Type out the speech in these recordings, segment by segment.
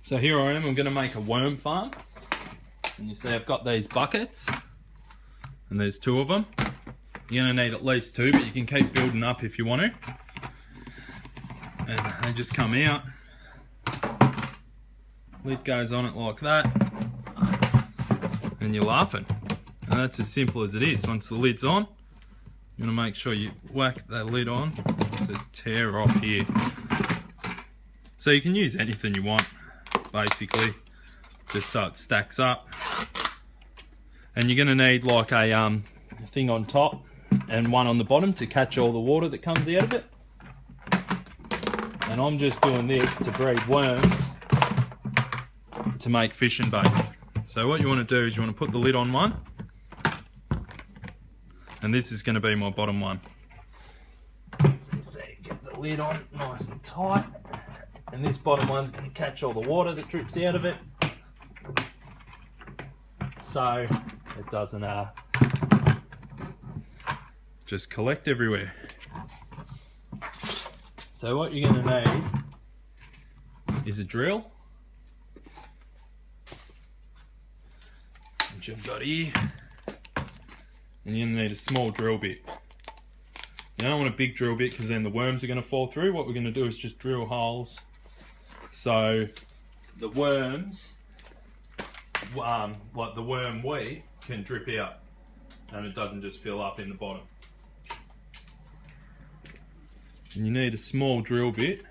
So here I am, I'm going to make a worm farm. And you see I've got these buckets, and there's 2 of them. You're going to need at least 2, but you can keep building up if you want to. And they just come out. Lid goes on it like that. And you're laughing. And that's as simple as it is. Once the lid's on, you're going to make sure you whack that lid on. It says tear off here. So you can use anything you want, basically, just so it stacks up. And you're going to need like a thing on top and one on the bottom to catch all the water that comes out of it. And I'm just doing this to breed worms to make fishing bait. So what you want to do is you want to put the lid on one, and this is going to be my bottom one. So you see, get the lid on nice and tight, and this bottom one's going to catch all the water that drips out of it, so it doesn't just collect everywhere. So what you're going to need is a drill, which I've got here, and you're going to need a small drill bit. You don't want a big drill bit because then the worms are going to fall through. What we're going to do is just drill holes so the worms, like the worm weed, can drip out and it doesn't just fill up in the bottom. And you need a small drill bit.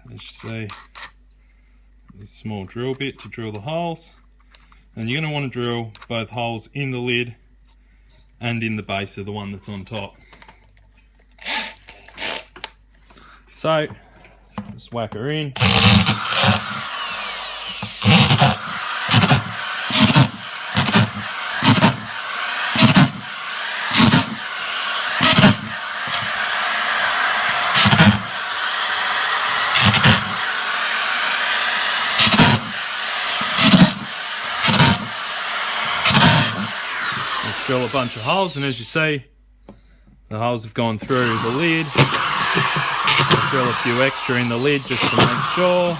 As you see, this small drill bit to drill the holes. And you're going to want to drill both holes in the lid and in the base of the one that's on top. So, just whack her in. Drill a bunch of holes, and as you see, the holes have gone through the lid. I'll drill a few extra in the lid just to make sure.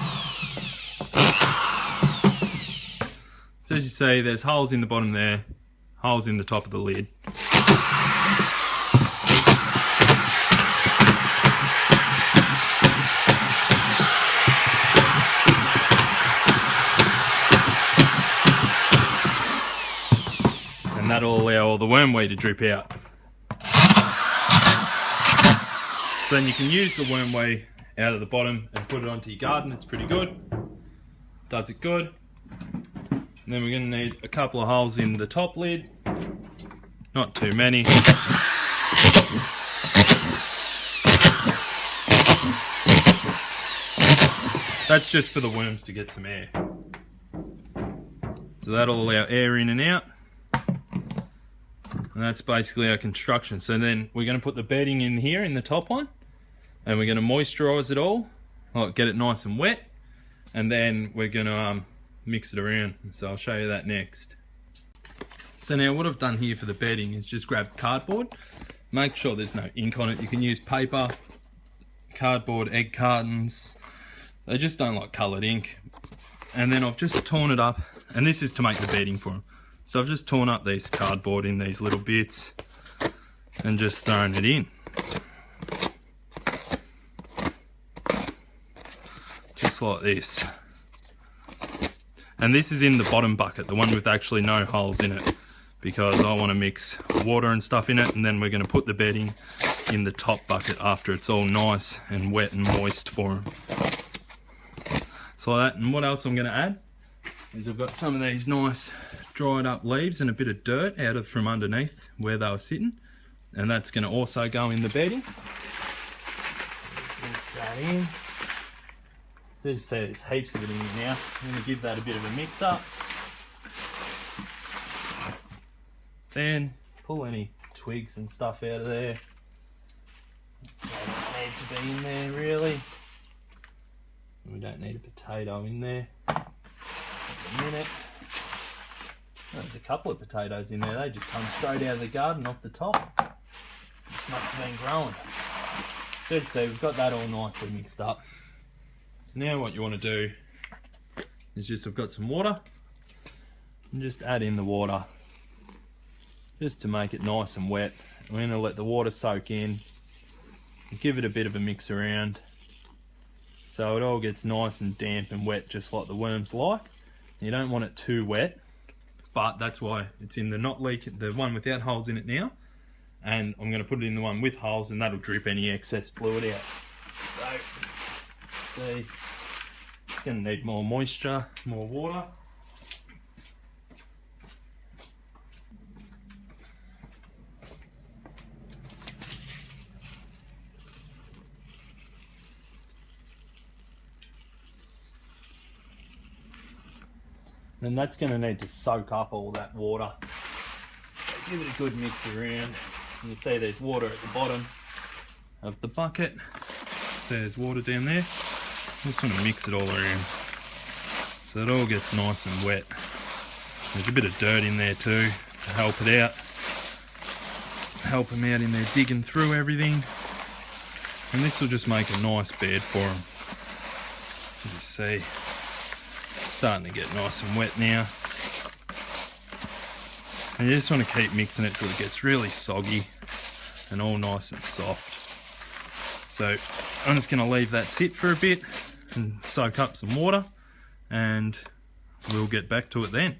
So as you see, there's holes in the bottom there, holes in the top of the lid. And that'll allow all the wormweed to drip out. So then you can use the wormweed out of the bottom and put it onto your garden. It's pretty good. Does it good. And then we're going to need a couple of holes in the top lid. Not too many. That's just for the worms to get some air. So that'll allow air in and out. And that's basically our construction. So then we're going to put the bedding in here in the top one, and we're going to moisturise it all, like get it nice and wet, and then we're going to mix it around. So I'll show you that next. So now what I've done here for the bedding is just grab cardboard, make sure there's no ink on it. You can use paper, cardboard, egg cartons. They just don't like coloured ink. And then I've just torn it up, and this is to make the bedding for them. So I've just torn up these cardboard in these little bits and just thrown it in. Just like this. And this is in the bottom bucket, the one with actually no holes in it, because I want to mix water and stuff in it, and then we're going to put the bedding in the top bucket after it's all nice and wet and moist for them. So like that. And what else I'm going to add is I've got some of these nice dried up leaves and a bit of dirt out of from underneath where they were sitting, and that's going to also go in the bedding. Mix that in. So as you see, there's heaps of it in here now. I'm going to give that a bit of a mix up. Then pull any twigs and stuff out of there. They don't need to be in there really. We don't need a potato in there at the minute. There's a couple of potatoes in there. They just come straight out of the garden off the top. This must have been growing. So as you see, we've got that all nicely mixed up. So now what you want to do is just, I've got some water, and just add in the water just to make it nice and wet. We're going to let the water soak in, give it a bit of a mix around so it all gets nice and damp and wet, just like the worms like. You don't want it too wet, but that's why it's in the not leak, the one without holes in it now, and I'm going to put it in the one with holes, and that'll drip any excess fluid out. So see, it's going to need more moisture, more water. And that's going to need to soak up all that water. So give it a good mix around. And you see there's water at the bottom of the bucket. There's water down there. Just want to mix it all around so it all gets nice and wet. There's a bit of dirt in there too to help it out. Help them out in there digging through everything. And this will just make a nice bed for them. As you see, starting to get nice and wet now, and you just want to keep mixing it till it gets really soggy and all nice and soft. So I'm just going to leave that sit for a bit and soak up some water, and we'll get back to it then.